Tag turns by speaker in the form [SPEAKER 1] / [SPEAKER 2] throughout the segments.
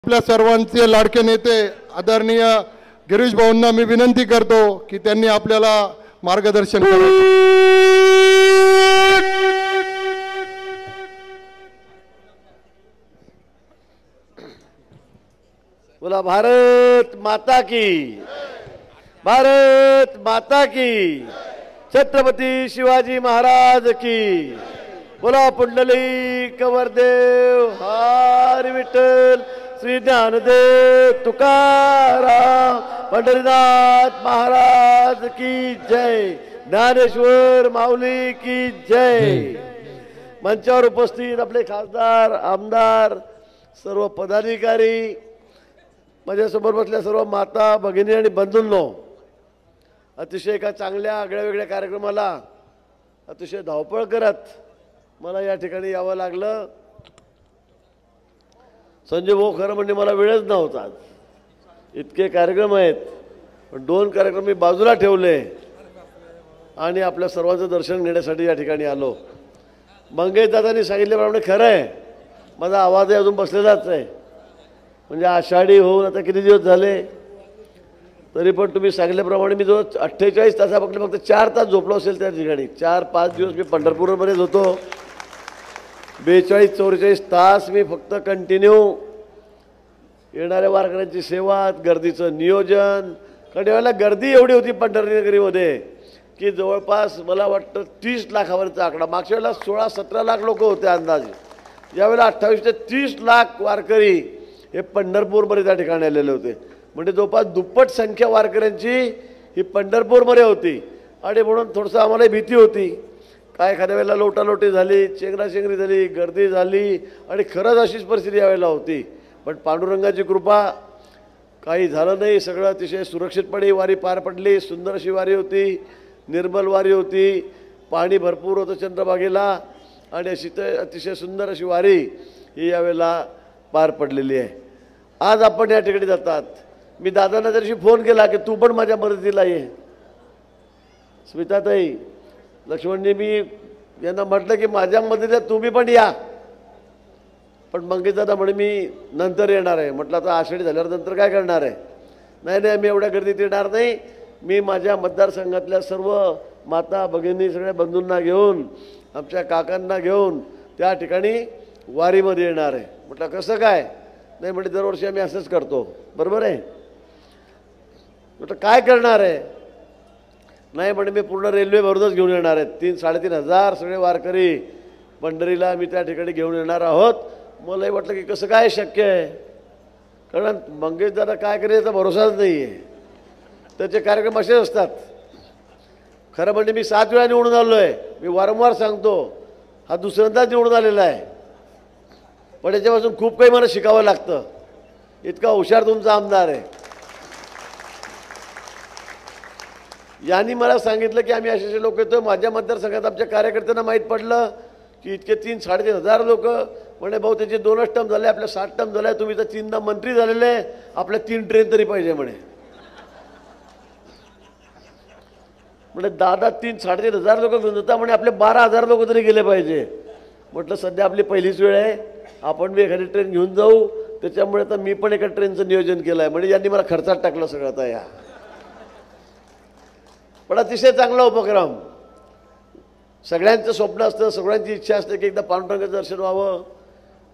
[SPEAKER 1] आपल्या सर्वांचे लाडके नेते आदरणीय गिरीश भाऊंना मी विनंती करतो की त्यांनी आपल्याला मार्गदर्शन करावे।
[SPEAKER 2] बोला भारत माता की, भारत माता की, छत्रपती शिवाजी महाराज की। बोला पुंडलिक वरदेव हरी विठ्ठल श्री ज्ञानदेव तुकाराम पंढरीनाथ महाराज की जय, ज्ञानेश्वर माऊली की जय। मंचावर उपस्थित आपले खासदार आमदार सर्व पदाधिकारी, माझ्यासमोर बसलेल्या सर्व माता भगिनी आणि बंधूंनो, अतिशय एका चांगल्या आगळ्यावेगळ्या कार्यक्रमाला अतिशय धावपळ करत मला या ठिकाणी यावं लागलं। संजय भाऊ खरं म्हणजे मला वेळच नव्हता, इतके कार्यक्रम आहेत, पण 2 कार्यक्रम मी बाजूला ठेवले आणि आपल्या सर्वांचं दर्शन घेण्यासाठी या ठिकाणी आलो। मंगेश दादांनी सांगितल्याप्रमाणे खरं आहे, माझा आवाज अजून बसलेलाच आहे, म्हणजे आषाढी होऊन आता किती दिवस झाले, तरी पण तुम्ही सांगितल्याप्रमाणे मी जो 48 तासापकडे फक्त 4 तास झोपलो असेल त्या ठिकाणी। 4-5 दिवस मी पंढरपूरमध्येच होतो, 42-44 तास मी फक्त कंटिन्यू येणाऱ्या वारकऱ्यांची सेवा, गर्दीचं नियोजन। कारण यावेळेला गर्दी एवढी होती पंढरनगरीमध्ये की जवळपास मला वाटतं 30 लाखावरचा आकडा, मागच्या वेळेला 16-17 लाख लोक होते अंदाजे, यावेळेला 28 ते 30 लाख वारकरी हे पंढरपूरमध्ये त्या ठिकाणी आलेले होते, म्हणजे जवळपास दुप्पट संख्या वारकऱ्यांची ही पंढरपूरमध्ये होती। आणि म्हणून थोडंसं आम्हाला भीती होती, काय एखाद्या वेळेला लोटालोटी झाली, चेंगराचेंगरी झाली, गर्दी झाली, आणि खरंच अशीच परिस्थिती यावेळेला होती। पण पांडुरंगाची कृपा, काही झालं नाही, सगळं अतिशय सुरक्षितपणे वारी पार पडली। सुंदर अशी वारी होती, निर्मल वारी होती, पाणी भरपूर होतं चंद्रभागेला, आणि अशी अतिशय सुंदर अशी वारी ही यावेळेला पार पडलेली आहे। आज आपण या ठिकाणी जातात, मी दादांना त्या दिवशी फोन केला की तू पण माझ्या मदतीला ये। स्मिताताई, लक्ष्मणजी, मी यांना म्हटलं की माझ्या मदतीला तुम्ही पण या, पण मंगेश दादा म्हणे मी नंतर येणार आहे। म्हटलं आता आषाढी झाल्यावर नंतर काय करणार आहे? नाही, मी एवढ्या गर्दीत येणार नाही, मी माझ्या मतदारसंघातल्या सर्व माता भगिनी सगळ्या बंधूंना घेऊन, आमच्या काकांना घेऊन त्या ठिकाणी वारीमध्ये येणार आहे। म्हटलं कसं काय? नाही म्हणजे दरवर्षी आम्ही असंच करतो। बरोबर आहे? म्हटलं काय करणार आहे? नाही म्हणजे मी पूर्ण रेल्वे भरूनच घेऊन येणार आहे, 3-3.5 हजार सगळे वारकरी पंढरीला मी त्या ठिकाणी घेऊन येणार आहोत। मलाही वाटलं की कसं काय शक्य आहे, कारण मंगेश दादा काय करेल याचा भरोसाच नाही आहे, त्याचे कार्यक्रम असेच असतात। खरं म्हणजे मी 7 वेळा निवडून आलो आहे, मी वारंवार सांगतो, हा दुसऱ्यांदाच निवडून आलेला आहे, पण याच्यापासून खूप काही मला शिकावं लागतं, इतका हुशार तुमचा आमदार आहे। यांनी मला सांगितलं की आम्ही असे लोक येतो, माझ्या मतदारसंघात आमच्या कार्यकर्त्यांना माहीत पडलं की इतके 3-3.5 हजार लोक, म्हणे भाऊ त्याचे 2च टर्म झाले, आपल्या 7 टर्म झाले, तुम्ही तर 3दा मंत्री झालेले, आपल्या 3 ट्रेन तरी पाहिजे म्हणे। म्हणजे दादा 3-3.5 हजार लोक घेऊन जाता, म्हणे आपले 12,000 लोक तरी गेले पाहिजे। म्हटलं सध्या आपली पहिलीच वेळ आहे, आपण बी एखादी ट्रेन घेऊन जाऊ, त्याच्यामुळे तर मी पण एका ट्रेनचं नियोजन केलं आहे, म्हणजे यांनी मला खर्चात टाकलं सगळं आता या। पण अतिशय चांगला उपक्रम, सगळ्यांचं स्वप्न असतं, सगळ्यांची इच्छा असते की एकदा पांडुरंगाचं दर्शन व्हावं,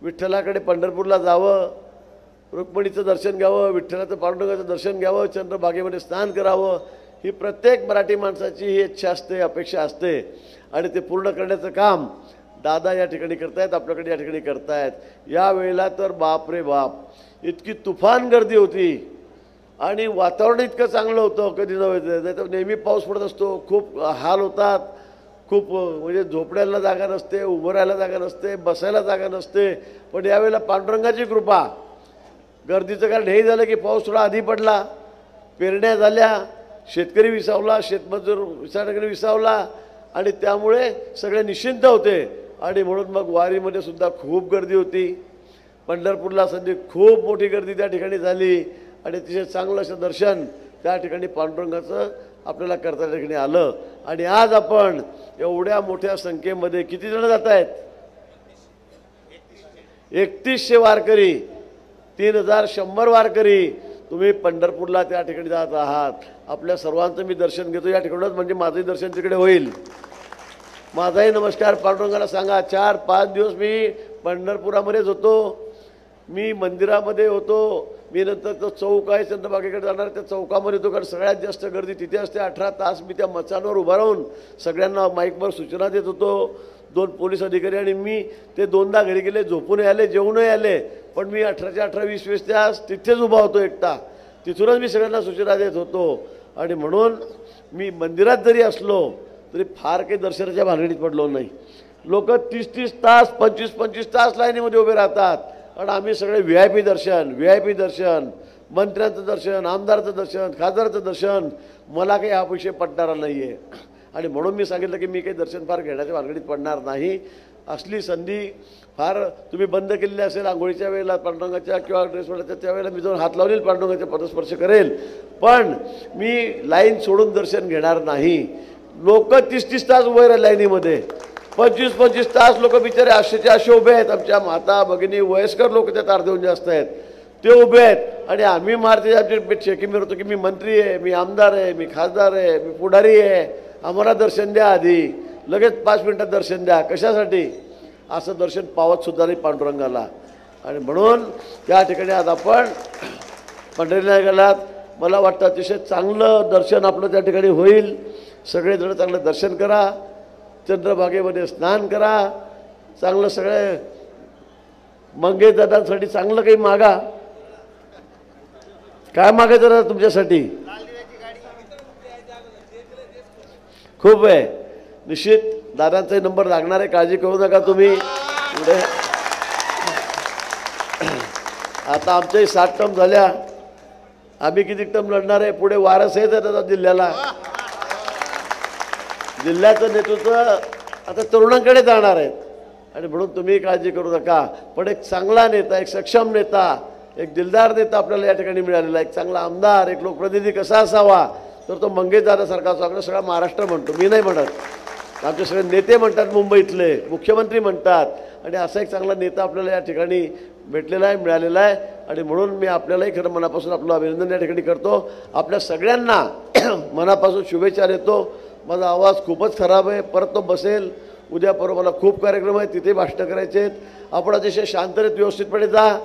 [SPEAKER 2] विठ्ठलाकडे पंढरपूरला जावं, रुक्मिणीचं दर्शन घ्यावं, विठ्ठलाचं पांडुरंगाचं दर्शन घ्यावं, चंद्रभागेमध्ये स्नान करावं, ही प्रत्येक मराठी माणसाची ही इच्छा असते, अपेक्षा असते, आणि ते पूर्ण करण्याचं काम दादा या ठिकाणी करतायत, आपल्याकडे या ठिकाणी करतायत। यावेळेला तर बाप रे बाप, इतकी तुफान गर्दी होती आणि वातावरण इतकं चांगलं होतं, कधी नव्हतं, नाही तर नेहमी पाऊस पडत असतो, खूप हाल होतात, खूप म्हणजे झोपड्याला जागा नसते, उभं राहायला जागा नसते, बसायला जागा नसते। पण यावेळेला पांडुरंगाची कृपा, गर्दीचं कारण हे झालं की पाऊस थोडा आधी पडला, पेरण्या झाल्या, शेतकरी विसावला, शेतमजूर विसावला, आणि त्यामुळे सगळे निश्चिंत होते, आणि म्हणून मग वारीमध्ये सुद्धा खूप गर्दी होती। पंढरपूरला सध्या खूप मोठी गर्दी त्या ठिकाणी झाली, आणि अतिशय चांगलं असं दर्शन त्या ठिकाणी पांडुरंगाचं आपल्याला करता त्या ठिकाणी आलं। आणि आज आपण एवढ्या मोठ्या संख्येमध्ये किती जण जात आहेत? 3100 वारकरी 3100 वारकरी तुम्ही पंढरपूरला त्या ठिकाणी जात आहात. आपल्या सर्वांचं मी दर्शन घेतो या ठिकाणच, म्हणजे माझंही दर्शन तिकडे होईल. माझाही नमस्कार पांडुरंगाला सांगा. 4-5 दिवस मी पंढरपुरामध्येच होतो. मी मंदिरामध्ये होतो. मी नंतर तो चौक आहे चंद्रभागेकडे जाणार, त्या चौकामध्ये होतो, कारण सगळ्यात जास्त गर्दी तिथे असते. 18 तास मी त्या मचांवर उभा राहून सगळ्यांना माईकवर सूचना देत होतो. 2 पोलीस अधिकारी आणि मी ते 2दा घरी गेले, झोपून आले, जेवूनही आले, पण मी 18च्या 18, 20-20 तास तिथेच उभा होतो एकटा. तिथूनच मी सगळ्यांना सूचना देत होतो. आणि म्हणून मी मंदिरात जरी असलो तरी फार काही दर्शनाच्या भानगडीत पडलो नाही. लोक 30-30 तास 25-25 तास लाईनीमध्ये उभे राहतात, आणि आम्ही सगळे VIP दर्शन, मंत्र्यांचं दर्शन, आमदाराचं दर्शन, खासदाराचं दर्शन. मला काही हा विषय पटणारा नाही आहे. आणि म्हणून मी सांगितलं की मी काही दर्शन फार घेण्याच्या भानगडीत पडणार नाही. असली संधी फार तुम्ही बंद केलेली असेल आंघोळीच्या वेळेला पांडुरंगाच्या किंवा ड्रेसवरच्या, त्यावेळेला मी जाऊन हात लावलेल पांडुरंगाच्या पदस्पर्श करेल, पण मी लाईन सोडून दर्शन घेणार नाही. लोक 30-30 तास उभे राहिले लाईनीमध्ये, 25-25 तास लोक बिचारे 800 उभे आहेत. आमच्या माता भगिनी वयस्कर लोक त्यात अर्धेहून जास्त आहेत, ते उभे आहेत. आणि आम्ही मारते आमचे चेकिंग होतो की मी मंत्री आहे, मी आमदार आहे, मी खासदार आहे, मी पुढारी आहे, आम्हाला दर्शन द्या, आधी लगेच 5 मिनिटात दर्शन द्या. कशासाठी? असं दर्शन पावत सुद्धा नाही पांडुरंगाला. आणि म्हणून त्या ठिकाणी आज आपण पंढरीला गेलात, मला वाटतं अतिशय चांगलं दर्शन आपलं त्या ठिकाणी होईल. सगळेजण चांगलं दर्शन करा, चंद्रभागेमध्ये स्नान करा, चांगलं सगळे मंगेदारांसाठी चांगलं काही मागा. काय मागायचं ना तुमच्यासाठी? खूप आहे. निश्चित दादांचाही नंबर लागणार आहे, काळजी करू नका तुम्ही. पुढे आता आमच्याही 7 टर्म झाल्या, आम्ही किती टर्म लढणार आहे? पुढे वारस आहे त्याचा जिल्ह्याला. जिल्ह्याचं नेतृत्व आता तरुणांकडे जाणार आहेत, आणि म्हणून तुम्ही काळजी करू नका. पण एक चांगला नेता, एक सक्षम नेता, एक दिलदार नेता आपल्याला या ठिकाणी मिळालेला. एक चांगला आमदार, एक लोकप्रतिनिधी कसा असावा, तर तो मंगेशदारासारखा असावा. सगळा महाराष्ट्र म्हणतो, मी नाही म्हणत, आमचे सगळे नेते म्हणतात, मुंबईतले मुख्यमंत्री म्हणतात. आणि असा एक चांगला नेता आपल्याला या ठिकाणी भेटलेला आहे, मिळालेला आहे. आणि म्हणून मी आपल्यालाही खरं मनापासून आपलं अभिनंदन या ठिकाणी करतो. आपल्या सगळ्यांना मनापासून शुभेच्छा देतो. माझा आवाज खूपच खराब आहे, परत तो बसेल. उद्या परवा मला खूप कार्यक्रम आहेत, तिथे भाषणं करायचे आहेत. आपण अतिशय शांततेत व्यवस्थितपणे जा.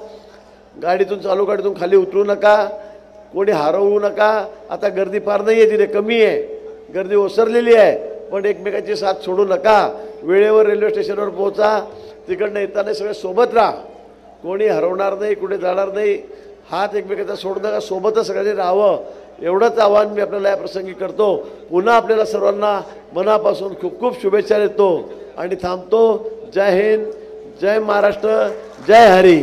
[SPEAKER 2] गाडीतून चालू गाडीतून खाली उतरू नका, कोणी हरवू नका. आता गर्दी फार नाही आहे, तिथे कमी आहे, गर्दी ओसरलेली आहे, पण एकमेकाची साथ सोडू नका. वेळेवर रेल्वे स्टेशनवर पोहोचा. तिकडनं येताना सगळे सोबत राहा, कोणी हरवणार नाही, कुठे जाणार नाही. हात एकमेकाचा सोडू नका, सोबतच सगळ्यांनी राहावं, एवढंच आवाहन मी आपल्याला या प्रसंगी करतो. पुन्हा आपल्याला सर्वांना मनापासून खूप खूप शुभेच्छा देतो आणि थांबतो. जय हिंद, जय महाराष्ट्र, जय हरी.